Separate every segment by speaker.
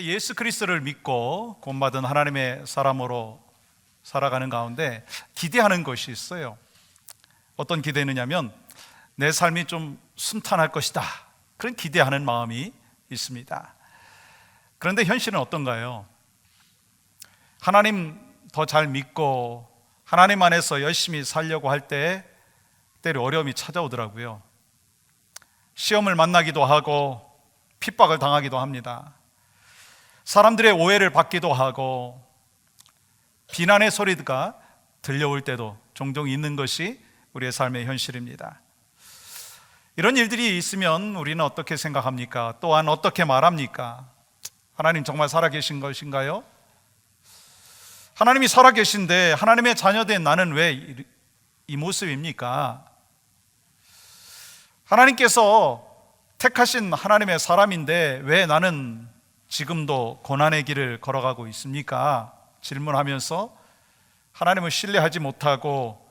Speaker 1: 우리가 예수 그리스도를 믿고 구원받은 하나님의 사람으로 살아가는 가운데 기대하는 것이 있어요. 어떤 기대느냐면 내 삶이 좀 순탄할 것이다, 그런 기대하는 마음이 있습니다. 그런데 현실은 어떤가요? 하나님 더 잘 믿고 하나님 안에서 열심히 살려고 할 때 때로 어려움이 찾아오더라고요. 시험을 만나기도 하고 핍박을 당하기도 합니다. 사람들의 오해를 받기도 하고 비난의 소리가 들려올 때도 종종 있는 것이 우리의 삶의 현실입니다. 이런 일들이 있으면 우리는 어떻게 생각합니까? 또한 어떻게 말합니까? 하나님 정말 살아계신 것인가요? 하나님이 살아계신데 하나님의 자녀된 나는 왜 이 모습입니까? 하나님께서 택하신 하나님의 사람인데 왜 나는 지금도 고난의 길을 걸어가고 있습니까? 질문하면서 하나님을 신뢰하지 못하고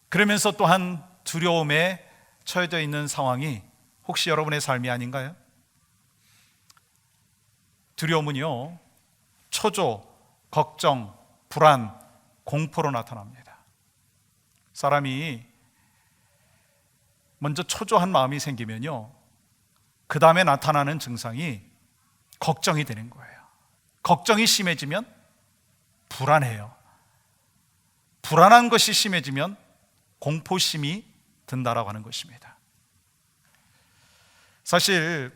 Speaker 1: 그러면서 또한 두려움에 처해져 있는 상황이 혹시 여러분의 삶이 아닌가요? 두려움은요, 초조, 걱정, 불안, 공포로 나타납니다. 사람이 먼저 초조한 마음이 생기면요, 그 다음에 나타나는 증상이 걱정이 되는 거예요. 걱정이 심해지면 불안해요. 불안한 것이 심해지면 공포심이 든다라고 하는 것입니다. 사실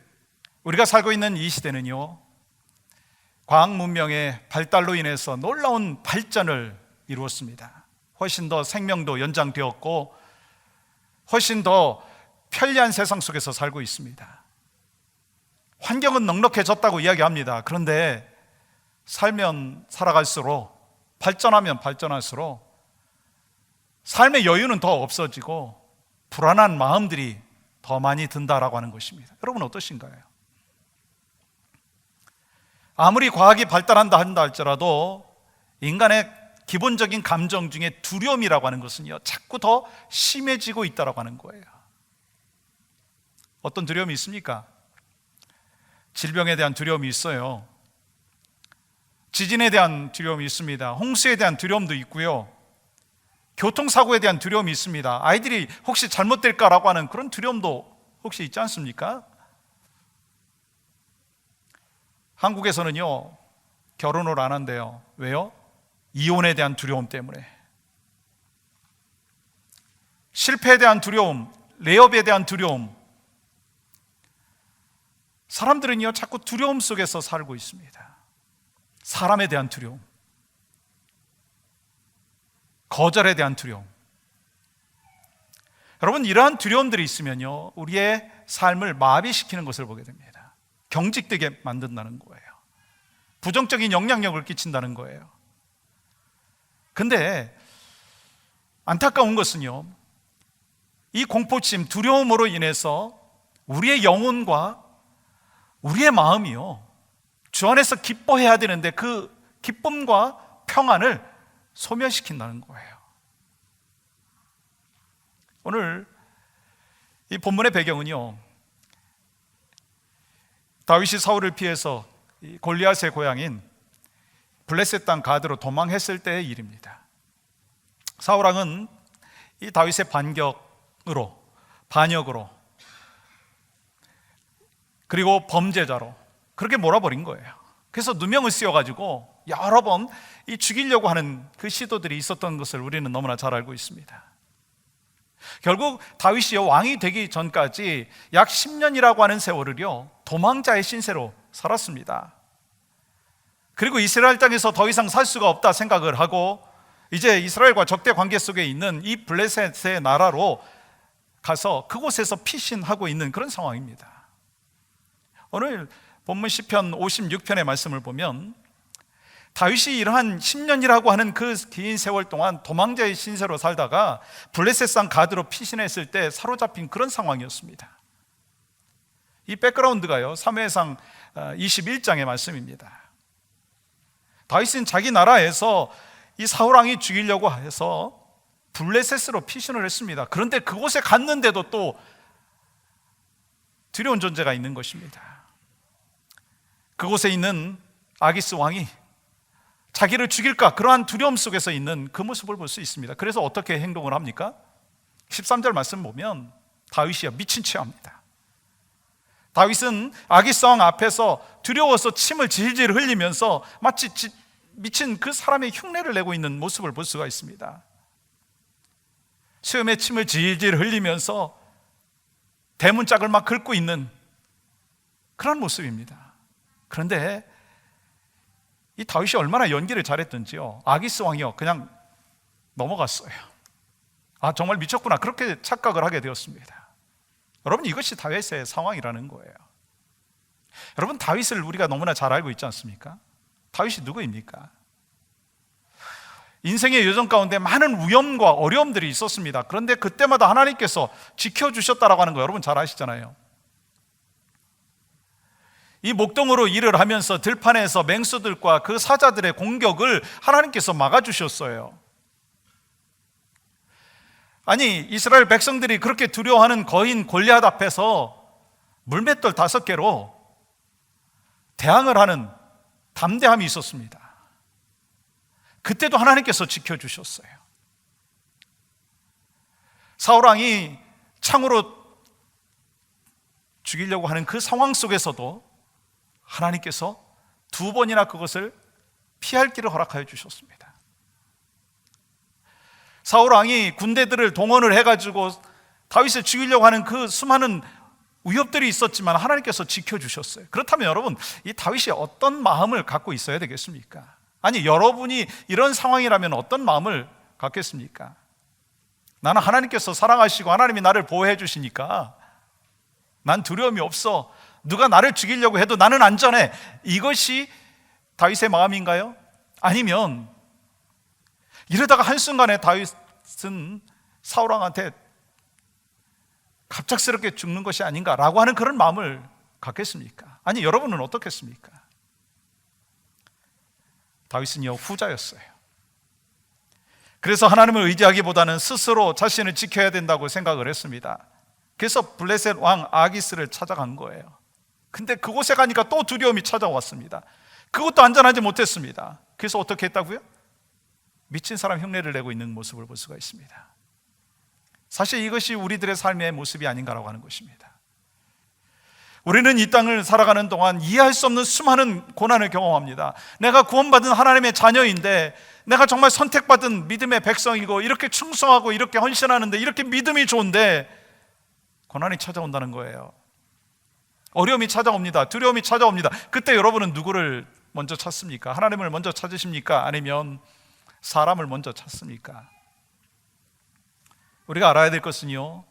Speaker 1: 우리가 살고 있는 이 시대는요, 과학 문명의 발달로 인해서 놀라운 발전을 이루었습니다. 훨씬 더 생명도 연장되었고 훨씬 더 편리한 세상 속에서 살고 있습니다. 환경은 넉넉해졌다고 이야기합니다. 그런데 살면 살아갈수록, 발전하면 발전할수록 삶의 여유는 더 없어지고 불안한 마음들이 더 많이 든다라고 하는 것입니다. 여러분 어떠신가요? 아무리 과학이 발달한다 한다 할지라도 인간의 기본적인 감정 중에 두려움이라고 하는 것은요, 자꾸 더 심해지고 있다라고 하는 거예요. 어떤 두려움이 있습니까? 질병에 대한 두려움이 있어요. 지진에 대한 두려움이 있습니다. 홍수에 대한 두려움도 있고요. 교통사고에 대한 두려움이 있습니다. 아이들이 혹시 잘못될까라고 하는 그런 두려움도 혹시 있지 않습니까? 한국에서는요, 결혼을 안 한대요. 왜요? 이혼에 대한 두려움 때문에. 실패에 대한 두려움, 레이업에 대한 두려움. 사람들은요, 자꾸 두려움 속에서 살고 있습니다. 사람에 대한 두려움, 거절에 대한 두려움. 여러분, 이러한 두려움들이 있으면요, 우리의 삶을 마비시키는 것을 보게 됩니다. 경직되게 만든다는 거예요. 부정적인 영향력을 끼친다는 거예요. 근데 안타까운 것은요, 이 공포심, 두려움으로 인해서 우리의 영혼과 우리의 마음이요, 주 안에서 기뻐해야 되는데 그 기쁨과 평안을 소멸시킨다는 거예요. 오늘 이 본문의 배경은요, 다윗이 사울을 피해서 골리앗의 고향인 블레셋 땅 가드로 도망했을 때의 일입니다. 사울 왕은 이 다윗의 반역으로 그리고 범죄자로 그렇게 몰아버린 거예요. 그래서 누명을 씌워가지고 여러 번 이 죽이려고 하는 그 시도들이 있었던 것을 우리는 너무나 잘 알고 있습니다. 결국 다윗이 왕이 되기 전까지 약 10년이라고 하는 세월을요, 도망자의 신세로 살았습니다. 그리고 이스라엘 땅에서 더 이상 살 수가 없다 생각을 하고 이제 이스라엘과 적대 관계 속에 있는 이 블레셋의 나라로 가서 그곳에서 피신하고 있는 그런 상황입니다. 오늘 본문 시편 56편의 말씀을 보면 다윗이 이러한 10년이라고 하는 그 긴 세월 동안 도망자의 신세로 살다가 블레셋산 가드로 피신했을 때 사로잡힌 그런 상황이었습니다. 이 백그라운드가요, 사무엘상 21장의 말씀입니다. 다윗은 자기 나라에서 이 사울왕이 죽이려고 해서 블레셋으로 피신을 했습니다. 그런데 그곳에 갔는데도 또 두려운 존재가 있는 것입니다. 그곳에 있는 아기스 왕이 자기를 죽일까 그러한 두려움 속에서 있는 그 모습을 볼 수 있습니다. 그래서 어떻게 행동을 합니까? 13절 말씀 보면 다윗이야 미친 채 합니다. 다윗은 아기스 왕 앞에서 두려워서 침을 질질 흘리면서 마치 미친 그 사람의 흉내를 내고 있는 모습을 볼 수가 있습니다. 수염에 침을 질질 흘리면서 대문짝을 막 긁고 있는 그런 모습입니다. 그런데 이 다윗이 얼마나 연기를 잘했던지요, 아기스 왕이요 그냥 넘어갔어요. 아, 정말 미쳤구나, 그렇게 착각을 하게 되었습니다. 여러분, 이것이 다윗의 상황이라는 거예요. 여러분, 다윗을 우리가 너무나 잘 알고 있지 않습니까? 다윗이 누구입니까? 인생의 여정 가운데 많은 위험과 어려움들이 있었습니다. 그런데 그때마다 하나님께서 지켜주셨다라고 하는 거 여러분 잘 아시잖아요. 이 목동으로 일을 하면서 들판에서 맹수들과 그 사자들의 공격을 하나님께서 막아주셨어요. 아니, 이스라엘 백성들이 그렇게 두려워하는 거인 골리앗 앞에서 물맷돌 5개로 대항을 하는 담대함이 있었습니다. 그때도 하나님께서 지켜주셨어요. 사울왕이 창으로 죽이려고 하는 그 상황 속에서도 하나님께서 2번이나 그것을 피할 길을 허락하여 주셨습니다. 사울왕이 군대들을 동원을 해가지고 다윗을 죽이려고 하는 그 수많은 위협들이 있었지만 하나님께서 지켜주셨어요. 그렇다면 여러분, 이 다윗이 어떤 마음을 갖고 있어야 되겠습니까? 아니, 여러분이 이런 상황이라면 어떤 마음을 갖겠습니까? 나는 하나님께서 사랑하시고 하나님이 나를 보호해 주시니까 난 두려움이 없어, 누가 나를 죽이려고 해도 나는 안전해, 이것이 다윗의 마음인가요? 아니면 이러다가 한순간에 다윗은 사울왕한테 갑작스럽게 죽는 것이 아닌가라고 하는 그런 마음을 갖겠습니까? 아니, 여러분은 어떻겠습니까? 다윗은요, 후자였어요. 그래서 하나님을 의지하기보다는 스스로 자신을 지켜야 된다고 생각을 했습니다. 그래서 블레셋 왕 아기스를 찾아간 거예요. 근데 그곳에 가니까 또 두려움이 찾아왔습니다. 그것도 안전하지 못했습니다. 그래서 어떻게 했다고요? 미친 사람 흉내를 내고 있는 모습을 볼 수가 있습니다. 사실 이것이 우리들의 삶의 모습이 아닌가라고 하는 것입니다. 우리는 이 땅을 살아가는 동안 이해할 수 없는 수많은 고난을 경험합니다. 내가 구원받은 하나님의 자녀인데, 내가 정말 선택받은 믿음의 백성이고 이렇게 충성하고 이렇게 헌신하는데, 이렇게 믿음이 좋은데 고난이 찾아온다는 거예요. 어려움이 찾아옵니다. 두려움이 찾아옵니다. 그때 여러분은 누구를 먼저 찾습니까? 하나님을 먼저 찾으십니까? 아니면 사람을 먼저 찾습니까? 우리가 알아야 될 것은요,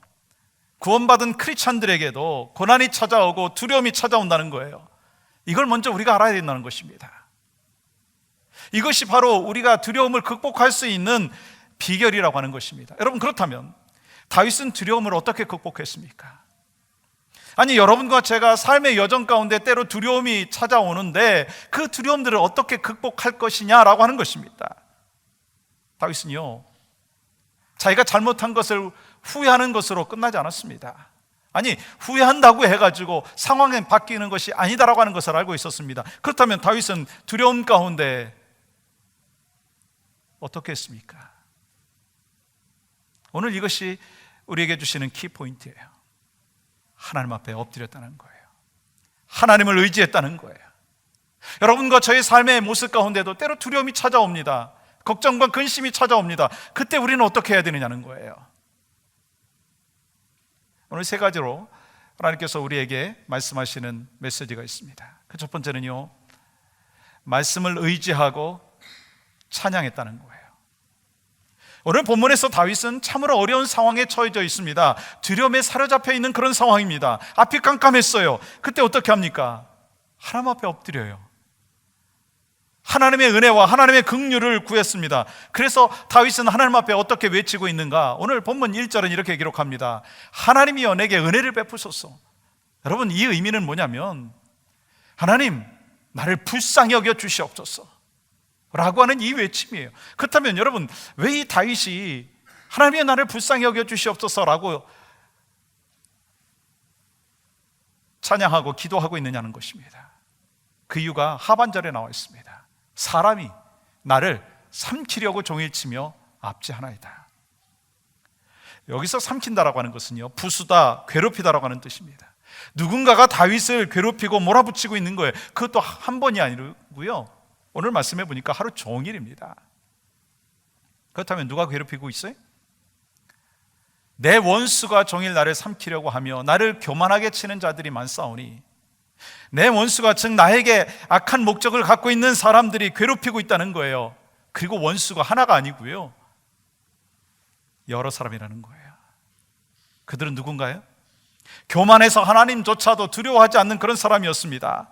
Speaker 1: 구원받은 크리스찬들에게도 고난이 찾아오고 두려움이 찾아온다는 거예요. 이걸 먼저 우리가 알아야 된다는 것입니다. 이것이 바로 우리가 두려움을 극복할 수 있는 비결이라고 하는 것입니다. 여러분, 그렇다면 다윗은 두려움을 어떻게 극복했습니까? 아니, 여러분과 제가 삶의 여정 가운데 때로 두려움이 찾아오는데 그 두려움들을 어떻게 극복할 것이냐라고 하는 것입니다. 다윗은요, 자기가 잘못한 것을 후회하는 것으로 끝나지 않았습니다. 아니, 후회한다고 해가지고 상황이 바뀌는 것이 아니다라고 하는 것을 알고 있었습니다. 그렇다면 다윗은 두려움 가운데 어떻게 했습니까? 오늘 이것이 우리에게 주시는 키포인트예요. 하나님 앞에 엎드렸다는 거예요. 하나님을 의지했다는 거예요. 여러분과 저의 삶의 모습 가운데도 때로 두려움이 찾아옵니다. 걱정과 근심이 찾아옵니다. 그때 우리는 어떻게 해야 되느냐는 거예요. 오늘 3가지로 하나님께서 우리에게 말씀하시는 메시지가 있습니다. 그 첫 번째는요, 말씀을 의지하고 찬양했다는 거예요. 오늘 본문에서 다윗은 참으로 어려운 상황에 처해져 있습니다. 두려움에 사로잡혀 있는 그런 상황입니다. 앞이 깜깜했어요. 그때 어떻게 합니까? 하나님 앞에 엎드려요. 하나님의 은혜와 하나님의 긍휼을 구했습니다. 그래서 다윗은 하나님 앞에 어떻게 외치고 있는가? 오늘 본문 1절은 이렇게 기록합니다. 하나님이여 내게 은혜를 베푸소서. 여러분, 이 의미는 뭐냐면, 하나님 나를 불쌍히 여겨 주시옵소서 라고 하는 이 외침이에요. 그렇다면 여러분, 왜 이 다윗이 하나님이여 나를 불쌍히 여겨 주시옵소서 라고 찬양하고 기도하고 있느냐는 것입니다. 그 이유가 하반절에 나와 있습니다. 사람이 나를 삼키려고 종일치며 압제하나이다. 여기서 삼킨다라고 하는 것은요, 부수다, 괴롭히다라고 하는 뜻입니다. 누군가가 다윗을 괴롭히고 몰아붙이고 있는 거예요. 그것도 한 번이 아니고요, 오늘 말씀해 보니까 하루 종일입니다. 그렇다면 누가 괴롭히고 있어요? 내 원수가 종일 나를 삼키려고 하며 나를 교만하게 치는 자들이 많사오니, 내 원수가 즉 나에게 악한 목적을 갖고 있는 사람들이 괴롭히고 있다는 거예요. 그리고 원수가 하나가 아니고요, 여러 사람이라는 거예요. 그들은 누군가요? 교만해서 하나님조차도 두려워하지 않는 그런 사람이었습니다.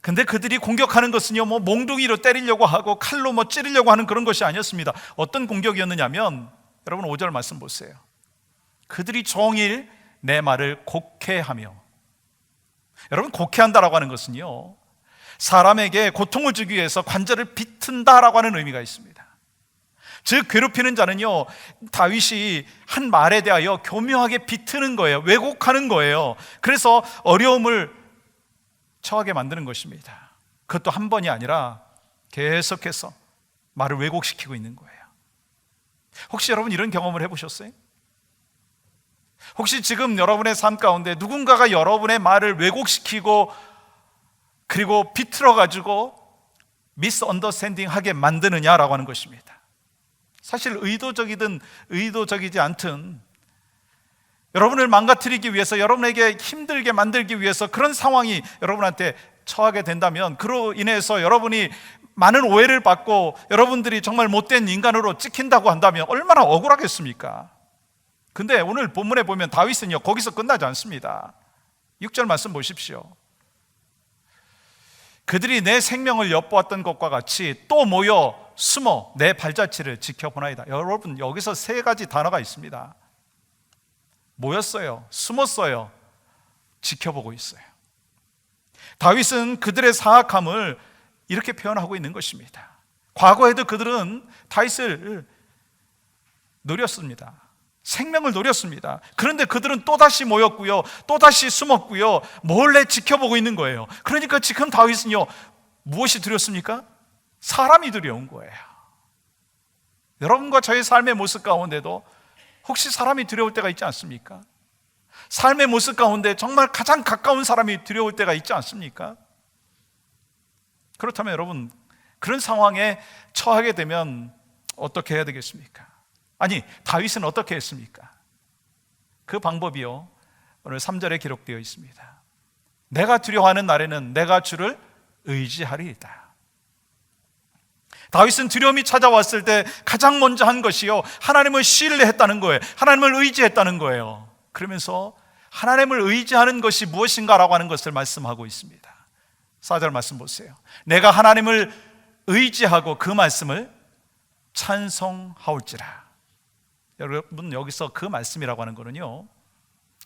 Speaker 1: 근데 그들이 공격하는 것은요, 몽둥이로 때리려고 하고 칼로 찌르려고 하는 그런 것이 아니었습니다. 어떤 공격이었느냐면, 여러분 5절 말씀 보세요. 그들이 종일 내 말을 곡해하며, 여러분 곡해한다라고 하는 것은요, 사람에게 고통을 주기 위해서 관절을 비튼다라고 하는 의미가 있습니다. 즉 괴롭히는 자는요, 다윗이 한 말에 대하여 교묘하게 비트는 거예요. 왜곡하는 거예요. 그래서 어려움을 처하게 만드는 것입니다. 그것도 한 번이 아니라 계속해서 말을 왜곡시키고 있는 거예요. 혹시 여러분 이런 경험을 해보셨어요? 혹시 지금 여러분의 삶 가운데 누군가가 여러분의 말을 왜곡시키고 그리고 비틀어가지고 미스언더스탠딩 하게 만드느냐라고 하는 것입니다. 사실 의도적이든 의도적이지 않든 여러분을 망가뜨리기 위해서, 여러분에게 힘들게 만들기 위해서 그런 상황이 여러분한테 처하게 된다면, 그로 인해서 여러분이 많은 오해를 받고 여러분들이 정말 못된 인간으로 찍힌다고 한다면 얼마나 억울하겠습니까? 근데 오늘 본문에 보면 다윗은요, 거기서 끝나지 않습니다. 6절 말씀 보십시오. 그들이 내 생명을 엿보았던 것과 같이 또 모여 숨어 내 발자취를 지켜보나이다. 여러분 여기서 세 가지 단어가 있습니다. 모였어요, 숨었어요, 지켜보고 있어요. 다윗은 그들의 사악함을 이렇게 표현하고 있는 것입니다. 과거에도 그들은 다윗을 노렸습니다. 생명을 노렸습니다. 그런데 그들은 또다시 모였고요, 또다시 숨었고요, 몰래 지켜보고 있는 거예요. 그러니까 지금 다윗은요, 무엇이 두렵습니까? 사람이 두려운 거예요. 여러분과 저의 삶의 모습 가운데도 혹시 사람이 두려울 때가 있지 않습니까? 삶의 모습 가운데 정말 가장 가까운 사람이 두려울 때가 있지 않습니까? 그렇다면 여러분, 그런 상황에 처하게 되면 어떻게 해야 되겠습니까? 아니, 다윗은 어떻게 했습니까? 그 방법이요, 오늘 3절에 기록되어 있습니다. 내가 두려워하는 날에는 내가 주를 의지하리이다. 다윗은 두려움이 찾아왔을 때 가장 먼저 한 것이요, 하나님을 신뢰했다는 거예요. 하나님을 의지했다는 거예요. 그러면서 하나님을 의지하는 것이 무엇인가라고 하는 것을 말씀하고 있습니다. 4절 말씀 보세요. 내가 하나님을 의지하고 그 말씀을 찬송하올지라. 여러분 여기서 그 말씀이라고 하는 거는요,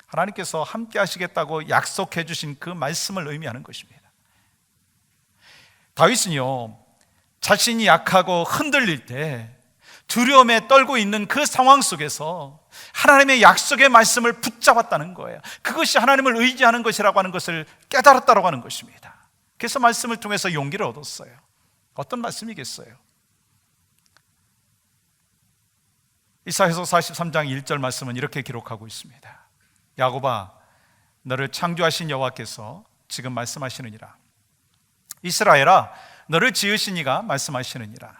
Speaker 1: 하나님께서 함께 하시겠다고 약속해 주신 그 말씀을 의미하는 것입니다. 다윗은요, 자신이 약하고 흔들릴 때 두려움에 떨고 있는 그 상황 속에서 하나님의 약속의 말씀을 붙잡았다는 거예요. 그것이 하나님을 의지하는 것이라고 하는 것을 깨달았다고 하는 것입니다. 그래서 말씀을 통해서 용기를 얻었어요. 어떤 말씀이겠어요? 이사야서 43장 1절 말씀은 이렇게 기록하고 있습니다. 야곱아, 너를 창조하신 여호와께서 지금 말씀하시느니라. 이스라엘아, 너를 지으신 이가 말씀하시느니라.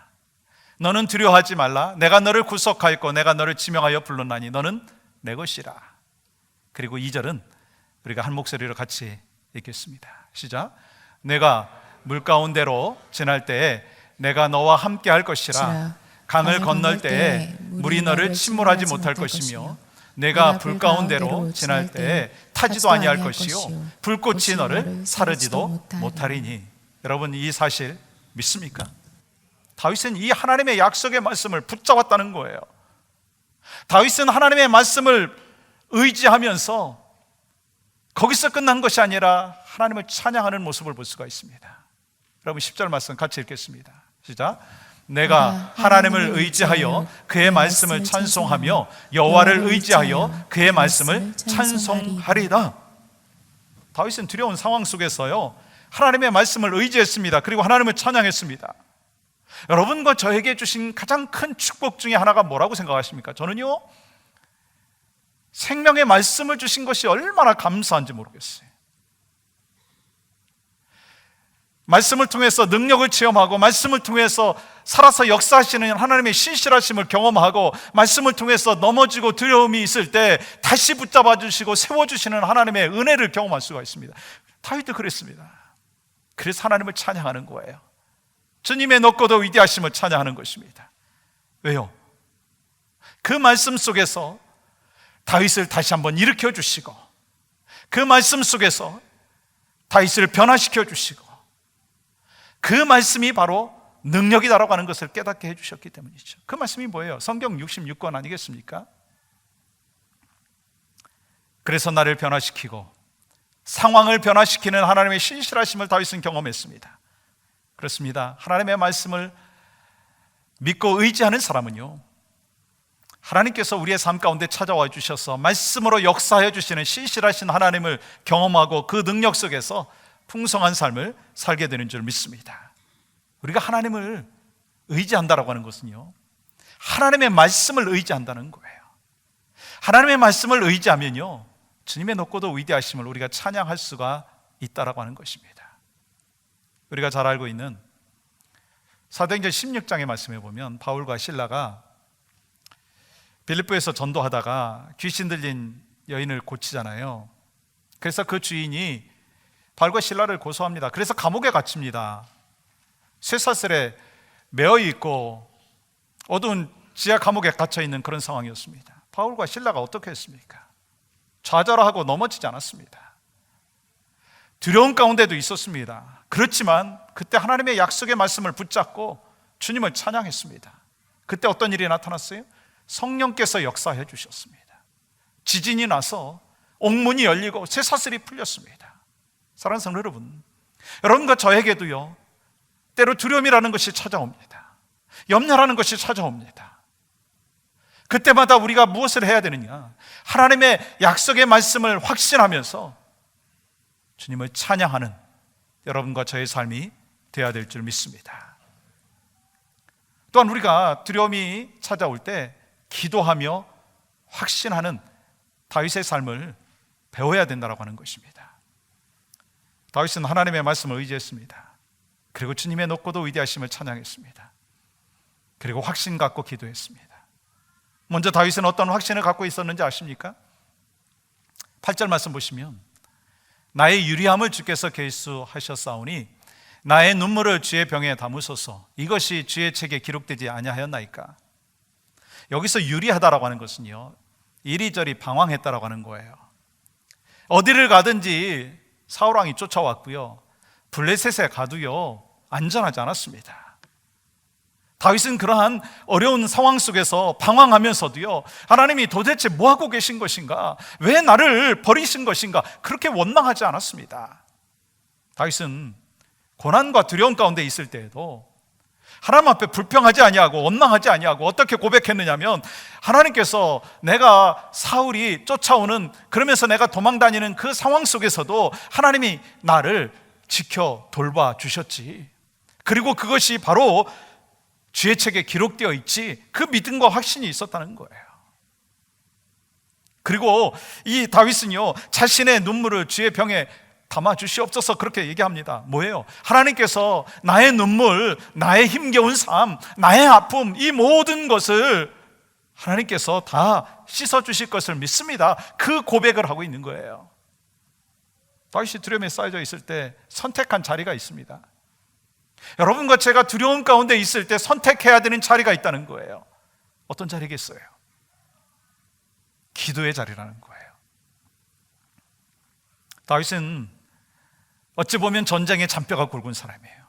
Speaker 1: 너는 두려워하지 말라. 내가 너를 구속하였고 내가 너를 지명하여 불렀나니 너는 내 것이라. 그리고 2절은 우리가 한 목소리로 같이 읽겠습니다. 시작. 내가 물 가운데로 지날 때에 내가 너와 함께 할 것이라. 강을 건널 때에 물이 너를 침몰하지 못할 것이며 내가 불 가운데로 지날 때에 타지도 아니할 것이요 불꽃이 너를 사르지도 못하리니. 여러분 이 사실 믿습니까? 다윗은 이 하나님의 약속의 말씀을 붙잡았다는 거예요. 다윗은 하나님의 말씀을 의지하면서 거기서 끝난 것이 아니라 하나님을 찬양하는 모습을 볼 수가 있습니다. 여러분 10절 말씀 같이 읽겠습니다. 시작. 내가 하나님을 의지하여 그의 말씀을 찬송하며 여호와를 의지하여 그의 말씀을 찬송하리이다. 다윗은 두려운 상황 속에서요, 하나님의 말씀을 의지했습니다. 그리고 하나님을 찬양했습니다. 여러분과 저에게 주신 가장 큰 축복 중에 하나가 뭐라고 생각하십니까? 저는요, 생명의 말씀을 주신 것이 얼마나 감사한지 모르겠어요. 말씀을 통해서 능력을 체험하고, 말씀을 통해서 살아서 역사하시는 하나님의 신실하심을 경험하고, 말씀을 통해서 넘어지고 두려움이 있을 때 다시 붙잡아 주시고 세워주시는 하나님의 은혜를 경험할 수가 있습니다. 다윗도 그랬습니다. 그래서 하나님을 찬양하는 거예요. 주님의 높고도 위대하심을 찬양하는 것입니다. 왜요? 그 말씀 속에서 다윗을 다시 한번 일으켜 주시고, 그 말씀 속에서 다윗을 변화시켜 주시고, 그 말씀이 바로 능력이다라고 하는 것을 깨닫게 해주셨기 때문이죠. 그 말씀이 뭐예요? 성경 66권 아니겠습니까? 그래서 나를 변화시키고 상황을 변화시키는 하나님의 신실하심을 다윗은 경험했습니다. 그렇습니다. 하나님의 말씀을 믿고 의지하는 사람은요, 하나님께서 우리의 삶 가운데 찾아와 주셔서 말씀으로 역사해 주시는 신실하신 하나님을 경험하고 그 능력 속에서 풍성한 삶을 살게 되는 줄 믿습니다. 우리가 하나님을 의지한다라고 하는 것은요, 하나님의 말씀을 의지한다는 거예요. 하나님의 말씀을 의지하면요, 주님의 높고도 위대하심을 우리가 찬양할 수가 있다라고 하는 것입니다. 우리가 잘 알고 있는 사도행전 16장의 말씀에 보면 바울과 실라가 빌립보에서 전도하다가 귀신 들린 여인을 고치잖아요. 그래서 그 주인이 바울과 실라를 고소합니다. 그래서 감옥에 갇힙니다. 쇠사슬에 매어 있고 어두운 지하 감옥에 갇혀 있는 그런 상황이었습니다. 바울과 실라가 어떻게 했습니까? 좌절하고 넘어지지 않았습니다. 두려움 가운데도 있었습니다. 그렇지만 그때 하나님의 약속의 말씀을 붙잡고 주님을 찬양했습니다. 그때 어떤 일이 나타났어요? 성령께서 역사해 주셨습니다. 지진이 나서 옥문이 열리고 쇠사슬이 풀렸습니다. 사랑하는 성도 여러분, 여러분과 저에게도요, 때로 두려움이라는 것이 찾아옵니다. 염려라는 것이 찾아옵니다. 그때마다 우리가 무엇을 해야 되느냐? 하나님의 약속의 말씀을 확신하면서 주님을 찬양하는 여러분과 저의 삶이 되어야 될 줄 믿습니다. 또한 우리가 두려움이 찾아올 때 기도하며 확신하는 다윗의 삶을 배워야 된다고 하는 것입니다. 다윗은 하나님의 말씀을 의지했습니다. 그리고 주님의 높고도 위대하심을 찬양했습니다. 그리고 확신 갖고 기도했습니다. 먼저 다윗은 어떤 확신을 갖고 있었는지 아십니까? 8절 말씀 보시면, 나의 유리함을 주께서 계수하셨사오니 나의 눈물을 주의 병에 담으소서. 이것이 주의 책에 기록되지 아니하였나이까. 여기서 유리하다라고 하는 것은요, 이리저리 방황했다라고 하는 거예요. 어디를 가든지 사울왕이 쫓아왔고요, 블레셋에 가도요 안전하지 않았습니다. 다윗은 그러한 어려운 상황 속에서 방황하면서도요, 하나님이 도대체 뭐하고 계신 것인가, 왜 나를 버리신 것인가, 그렇게 원망하지 않았습니다. 다윗은 고난과 두려움 가운데 있을 때에도 하나님 앞에 불평하지 아니하고 원망하지 아니하고 어떻게 고백했느냐면, 하나님께서 내가 사울이 쫓아오는, 그러면서 내가 도망다니는 그 상황 속에서도 하나님이 나를 지켜 돌봐 주셨지, 그리고 그것이 바로 주의 책에 기록되어 있지, 그 믿음과 확신이 있었다는 거예요. 그리고 이 다윗은요, 자신의 눈물을 주의 병에 담아 주시옵소서 그렇게 얘기합니다. 뭐예요? 하나님께서 나의 눈물, 나의 힘겨운 삶, 나의 아픔, 이 모든 것을 하나님께서 다 씻어 주실 것을 믿습니다. 그 고백을 하고 있는 거예요. 다윗이 두려움에 쌓여져 있을 때 선택한 자리가 있습니다. 여러분과 제가 두려움 가운데 있을 때 선택해야 되는 자리가 있다는 거예요. 어떤 자리겠어요? 기도의 자리라는 거예요. 다윗은 어찌 보면 전쟁의 잔뼈가 굵은 사람이에요.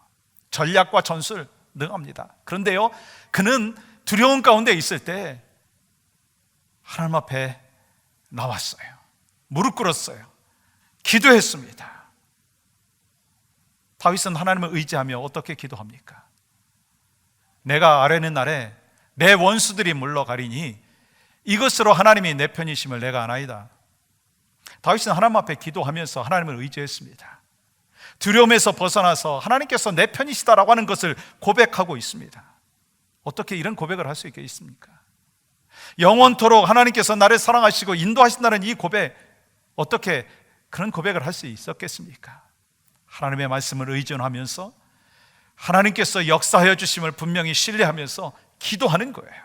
Speaker 1: 전략과 전술 능합니다. 그런데요, 그는 두려움 가운데 있을 때 하나님 앞에 나왔어요. 무릎 꿇었어요. 기도했습니다. 다윗은 하나님을 의지하며 어떻게 기도합니까? 내가 아뢰는 날에 내 원수들이 물러가리니 이것으로 하나님이 내 편이심을 내가 아나이다. 다윗은 하나님 앞에 기도하면서 하나님을 의지했습니다. 두려움에서 벗어나서 하나님께서 내 편이시다라고 하는 것을 고백하고 있습니다. 어떻게 이런 고백을 할 수 있겠습니까? 영원토록 하나님께서 나를 사랑하시고 인도하신다는 이 고백, 어떻게 그런 고백을 할 수 있었겠습니까? 하나님의 말씀을 의존하면서 하나님께서 역사하여 주심을 분명히 신뢰하면서 기도하는 거예요.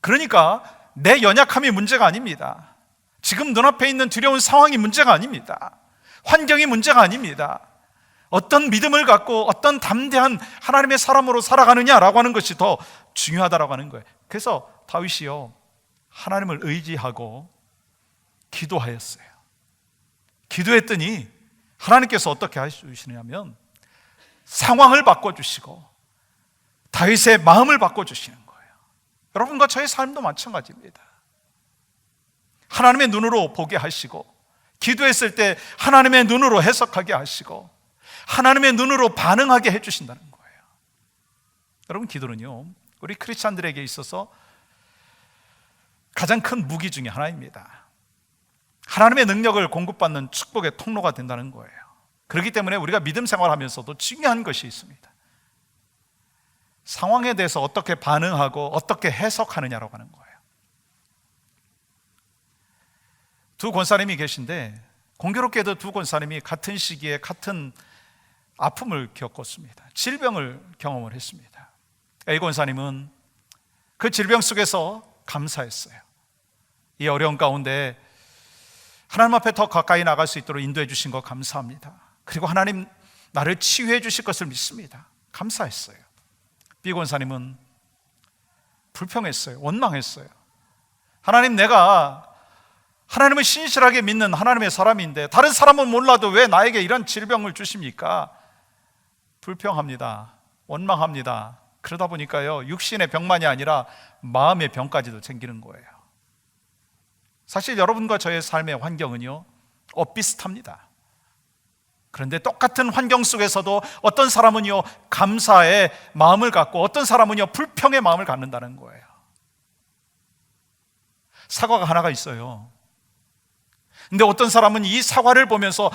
Speaker 1: 그러니까 내 연약함이 문제가 아닙니다. 지금 눈앞에 있는 두려운 상황이 문제가 아닙니다. 환경이 문제가 아닙니다. 어떤 믿음을 갖고 어떤 담대한 하나님의 사람으로 살아가느냐라고 하는 것이 더 중요하다라고 하는 거예요. 그래서 다윗이요, 하나님을 의지하고 기도하였어요. 기도했더니 하나님께서 어떻게 해주시냐면 상황을 바꿔주시고 다윗의 마음을 바꿔주시는 거예요. 여러분과 저의 삶도 마찬가지입니다. 하나님의 눈으로 보게 하시고, 기도했을 때 하나님의 눈으로 해석하게 하시고, 하나님의 눈으로 반응하게 해주신다는 거예요. 여러분, 기도는요, 우리 크리스찬들에게 있어서 가장 큰 무기 중에 하나입니다. 하나님의 능력을 공급받는 축복의 통로가 된다는 거예요. 그렇기 때문에 우리가 믿음 생활하면서도 중요한 것이 있습니다. 상황에 대해서 어떻게 반응하고 어떻게 해석하느냐라고 하는 거예요. 두 권사님이 계신데 공교롭게도 두 권사님이 같은 시기에 같은 아픔을 겪었습니다. 질병을 경험을 했습니다. A 권사님은 그 질병 속에서 감사했어요. 이 어려운 가운데 하나님 앞에 더 가까이 나갈 수 있도록 인도해 주신 것 감사합니다. 그리고 하나님 나를 치유해 주실 것을 믿습니다. 감사했어요. B 권사님은 불평했어요. 원망했어요. 하나님, 내가 하나님을 신실하게 믿는 하나님의 사람인데 다른 사람은 몰라도 왜 나에게 이런 질병을 주십니까? 불평합니다. 원망합니다. 그러다 보니까요, 육신의 병만이 아니라 마음의 병까지도 생기는 거예요. 사실 여러분과 저의 삶의 환경은요, 엇비슷합니다. 그런데 똑같은 환경 속에서도 어떤 사람은요, 감사의 마음을 갖고 어떤 사람은요, 불평의 마음을 갖는다는 거예요. 사과가 하나가 있어요. 근데 어떤 사람은 이 사과를 보면서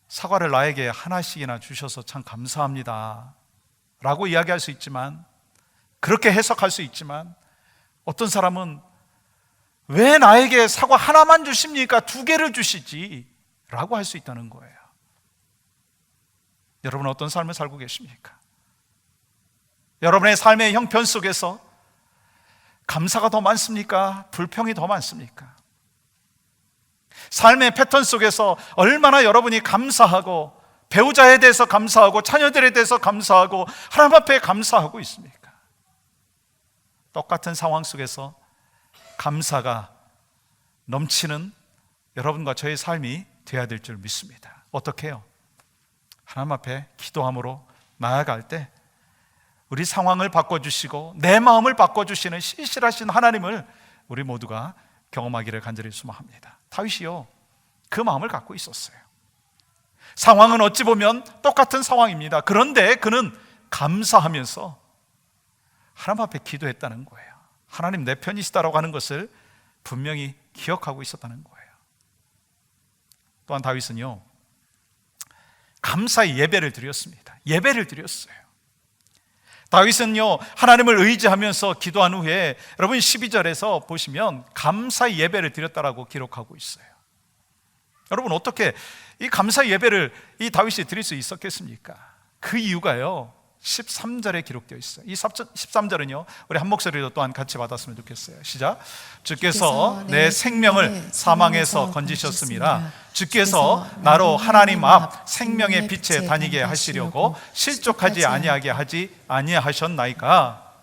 Speaker 1: 사과를 나에게 하나씩이나 주셔서 참 감사합니다 라고 이야기할 수 있지만, 그렇게 해석할 수 있지만, 어떤 사람은 왜 나에게 사과 하나만 주십니까? 2개를 주시지 라고 할 수 있다는 거예요. 여러분은 어떤 삶을 살고 계십니까? 여러분의 삶의 형편 속에서 감사가 더 많습니까? 불평이 더 많습니까? 삶의 패턴 속에서 얼마나 여러분이 감사하고, 배우자에 대해서 감사하고, 자녀들에 대해서 감사하고, 하나님 앞에 감사하고 있습니까? 똑같은 상황 속에서 감사가 넘치는 여러분과 저의 삶이 되어야 될 줄 믿습니다. 어떻게 해요? 하나님 앞에 기도함으로 나아갈 때 우리 상황을 바꿔주시고 내 마음을 바꿔주시는 신실하신 하나님을 우리 모두가 경험하기를 간절히 소망합니다. 다윗이요, 그 마음을 갖고 있었어요. 상황은 어찌 보면 똑같은 상황입니다. 그런데 그는 감사하면서 하나님 앞에 기도했다는 거예요. 하나님 내 편이시다라고 하는 것을 분명히 기억하고 있었다는 거예요. 또한 다윗은요, 감사의 예배를 드렸습니다. 예배를 드렸어요. 다윗은요, 하나님을 의지하면서 기도한 후에 여러분 12절에서 보시면 감사의 예배를 드렸다라고 기록하고 있어요. 여러분, 어떻게 이 감사의 예배를 이 다윗이 드릴 수 있었겠습니까? 그 이유가요, 13절에 기록되어 있어요. 이 13절은요, 우리 한 목소리로 또한 같이 받았으면 좋겠어요. 시작. 주께서 내 생명을 사망에서 건지셨습니다. 주께서 나로 하나님 앞 생명의 빛에 다니게 하시려고 실족하지 아니하게 하지 아니하셨나이까.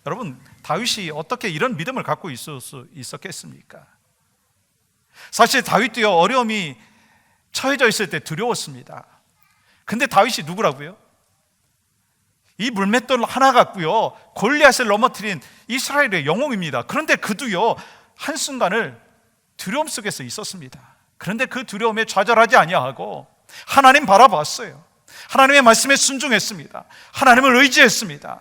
Speaker 1: 여러분, 다윗이 어떻게 이런 믿음을 갖고 있을 수 있었겠습니까? 사실 다윗도요, 어려움이 처해져 있을 때 두려웠습니다. 근데 다윗이 누구라고요? 이 물맷돌 하나 갖고요, 골리앗을 넘어뜨린 이스라엘의 영웅입니다. 그런데 그도요, 한순간을 두려움 속에서 있었습니다. 그런데 그 두려움에 좌절하지 아니하고 하나님 바라봤어요. 하나님의 말씀에 순종했습니다. 하나님을 의지했습니다.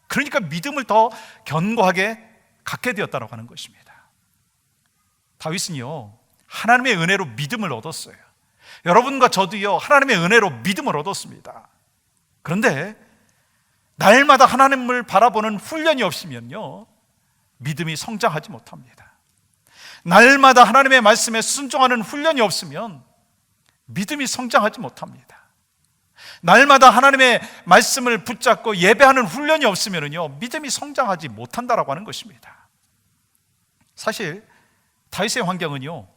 Speaker 1: 그러니까 믿음을 더 견고하게 갖게 되었다고 하는 것입니다. 다윗은요, 하나님의 은혜로 믿음을 얻었어요. 여러분과 저도요, 하나님의 은혜로 믿음을 얻었습니다. 그런데 날마다 하나님을 바라보는 훈련이 없으면요, 믿음이 성장하지 못합니다. 날마다 하나님의 말씀에 순종하는 훈련이 없으면 믿음이 성장하지 못합니다. 날마다 하나님의 말씀을 붙잡고 예배하는 훈련이 없으면요, 믿음이 성장하지 못한다라고 하는 것입니다. 사실 다윗의 환경은요,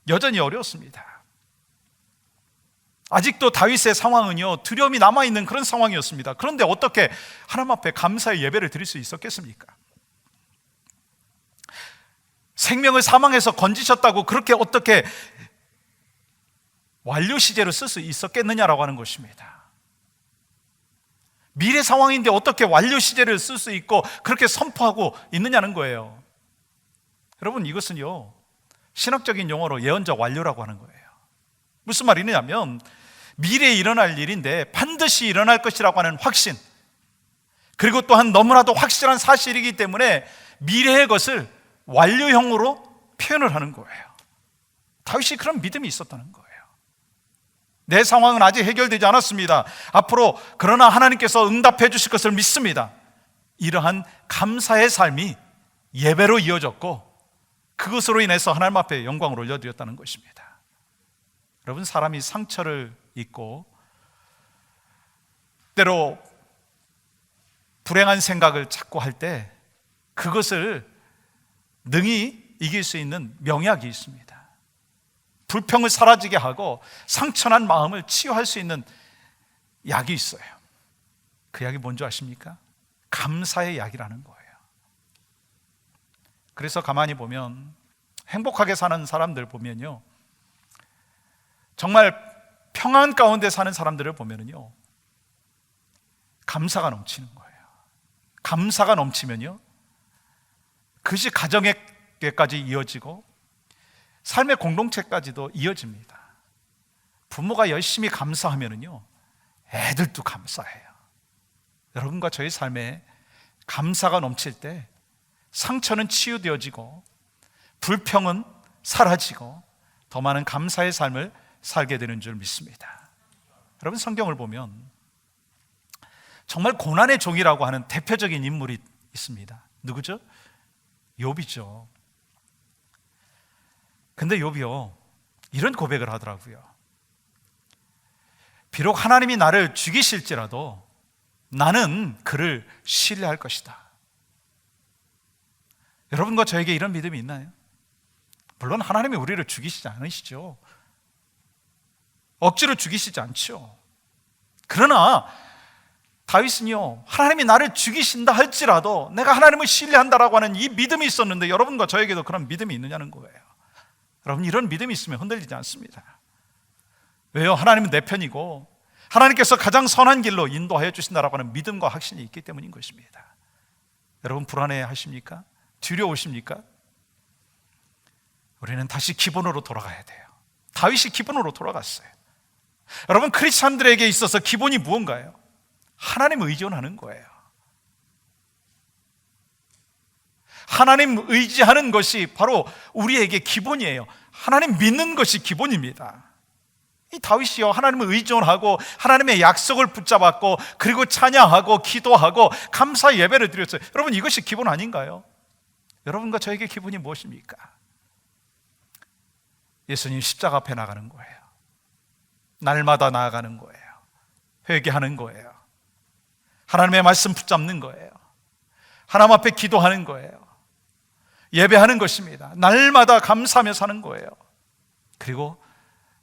Speaker 1: 여전히 어려웠습니다. 아직도 다윗의 상황은요, 두려움이 남아있는 그런 상황이었습니다. 그런데 어떻게 하나님 앞에 감사의 예배를 드릴 수 있었겠습니까? 생명을 사망에서 건지셨다고 그렇게 어떻게 완료 시제로 쓸 수 있었겠느냐라고 하는 것입니다. 미래 상황인데 어떻게 완료 시제를 쓸 수 있고 그렇게 선포하고 있느냐는 거예요. 여러분, 이것은요, 신학적인 용어로 예언적 완료라고 하는 거예요. 무슨 말이냐면 미래에 일어날 일인데 반드시 일어날 것이라고 하는 확신, 그리고 또한 너무나도 확실한 사실이기 때문에 미래의 것을 완료형으로 표현을 하는 거예요. 다윗이 그런 믿음이 있었다는 거예요. 내 상황은 아직 해결되지 않았습니다. 앞으로 그러나 하나님께서 응답해 주실 것을 믿습니다. 이러한 감사의 삶이 예배로 이어졌고 그것으로 인해서 하나님 앞에 영광을 올려드렸다는 것입니다. 여러분, 사람이 상처를 입고 때로 불행한 생각을 자꾸 할 때 그것을 능히 이길 수 있는 명약이 있습니다. 불평을 사라지게 하고 상처난 마음을 치유할 수 있는 약이 있어요. 그 약이 뭔지 아십니까? 감사의 약이라는 거예요. 그래서 가만히 보면 행복하게 사는 사람들 보면요, 정말 평안 가운데 사는 사람들을 보면요, 감사가 넘치는 거예요. 감사가 넘치면요, 그것이 가정에까지 이어지고 삶의 공동체까지도 이어집니다. 부모가 열심히 감사하면요, 애들도 감사해요. 여러분과 저의 삶에 감사가 넘칠 때 상처는 치유되어지고 불평은 사라지고 더 많은 감사의 삶을 살게 되는 줄 믿습니다. 여러분, 성경을 보면 정말 고난의 종이라고 하는 대표적인 인물이 있습니다. 누구죠? 욥이죠. 근데 욥이요, 이런 고백을 하더라고요. 비록 하나님이 나를 죽이실지라도 나는 그를 신뢰할 것이다. 여러분과 저에게 이런 믿음이 있나요? 물론 하나님이 우리를 죽이시지 않으시죠. 억지로 죽이시지 않죠. 그러나 다윗은요, 하나님이 나를 죽이신다 할지라도 내가 하나님을 신뢰한다라고 하는 이 믿음이 있었는데 여러분과 저에게도 그런 믿음이 있느냐는 거예요. 여러분, 이런 믿음이 있으면 흔들리지 않습니다. 왜요? 하나님은 내 편이고 하나님께서 가장 선한 길로 인도하여 주신다라고 하는 믿음과 확신이 있기 때문인 것입니다. 여러분, 불안해 하십니까? 두려우십니까? 우리는 다시 기본으로 돌아가야 돼요. 다윗이 기본으로 돌아갔어요. 여러분, 크리스찬들에게 있어서 기본이 무언가요? 하나님 의존하는 거예요. 하나님 의지하는 것이 바로 우리에게 기본이에요. 하나님 믿는 것이 기본입니다. 이 다윗이요, 하나님을 의존하고 하나님의 약속을 붙잡았고 그리고 찬양하고 기도하고 감사 예배를 드렸어요. 여러분, 이것이 기본 아닌가요? 여러분과 저에게 기본이 무엇입니까? 예수님 십자가 앞에 나가는 거예요. 날마다 나아가는 거예요. 회개하는 거예요. 하나님의 말씀 붙잡는 거예요. 하나님 앞에 기도하는 거예요. 예배하는 것입니다. 날마다 감사하며 사는 거예요. 그리고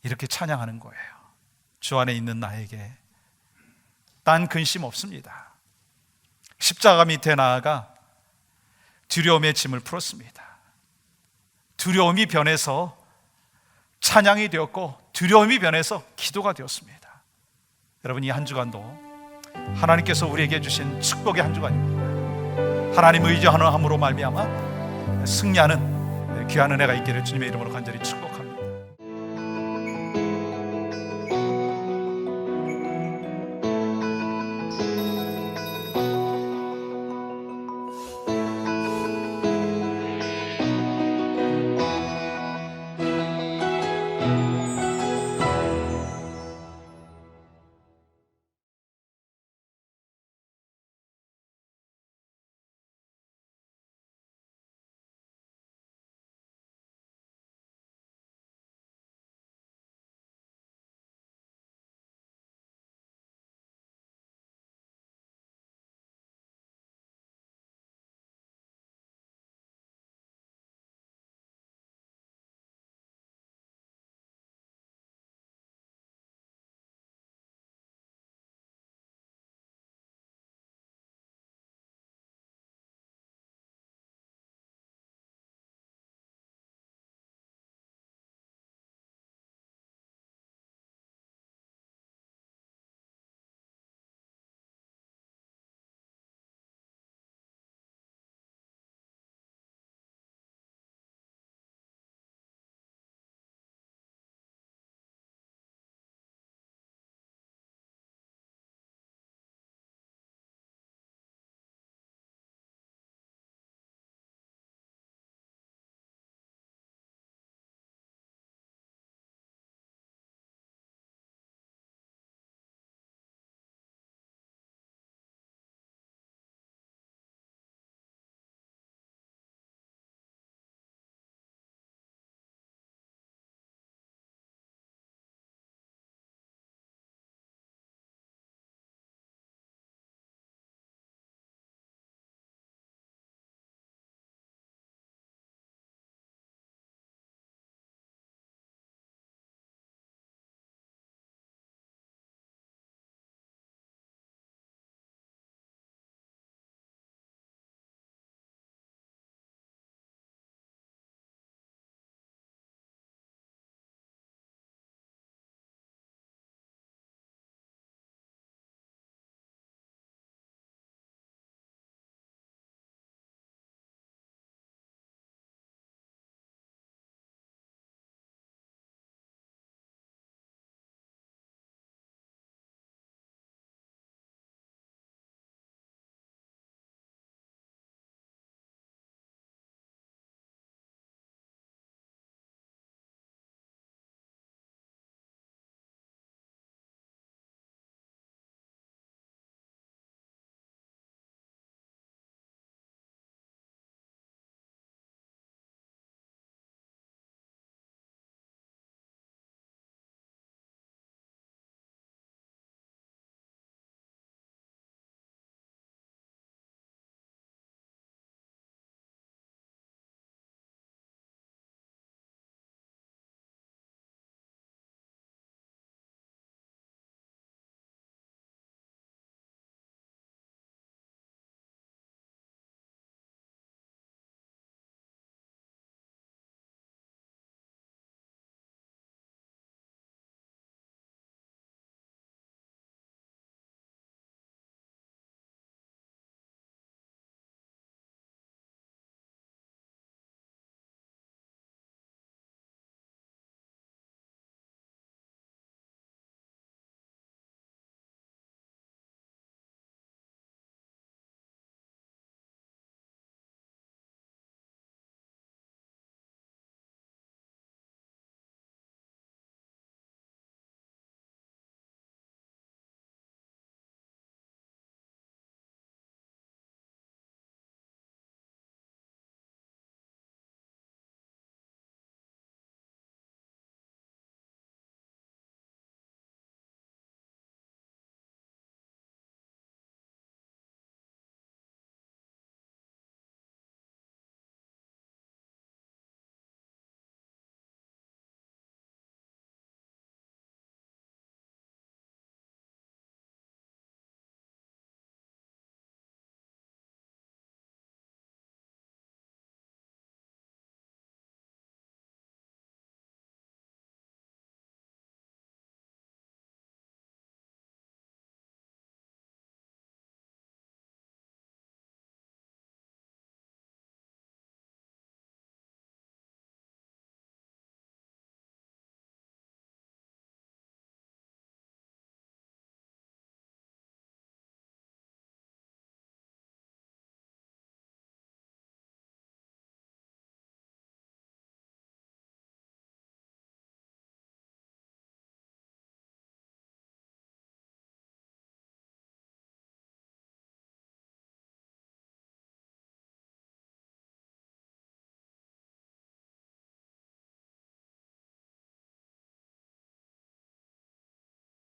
Speaker 1: 이렇게 찬양하는 거예요. 주 안에 있는 나에게 딴 근심 없습니다. 십자가 밑에 나아가 두려움의 짐을 풀었습니다. 두려움이 변해서 찬양이 되었고 두려움이 변해서 기도가 되었습니다. 여러분, 이 한 주간도 하나님께서 우리에게 주신 축복의 한 주간입니다. 하나님 의지하는 함으로 말미암아 승리하는 귀한 은혜가 있기를 주님의 이름으로 간절히 축복합니다.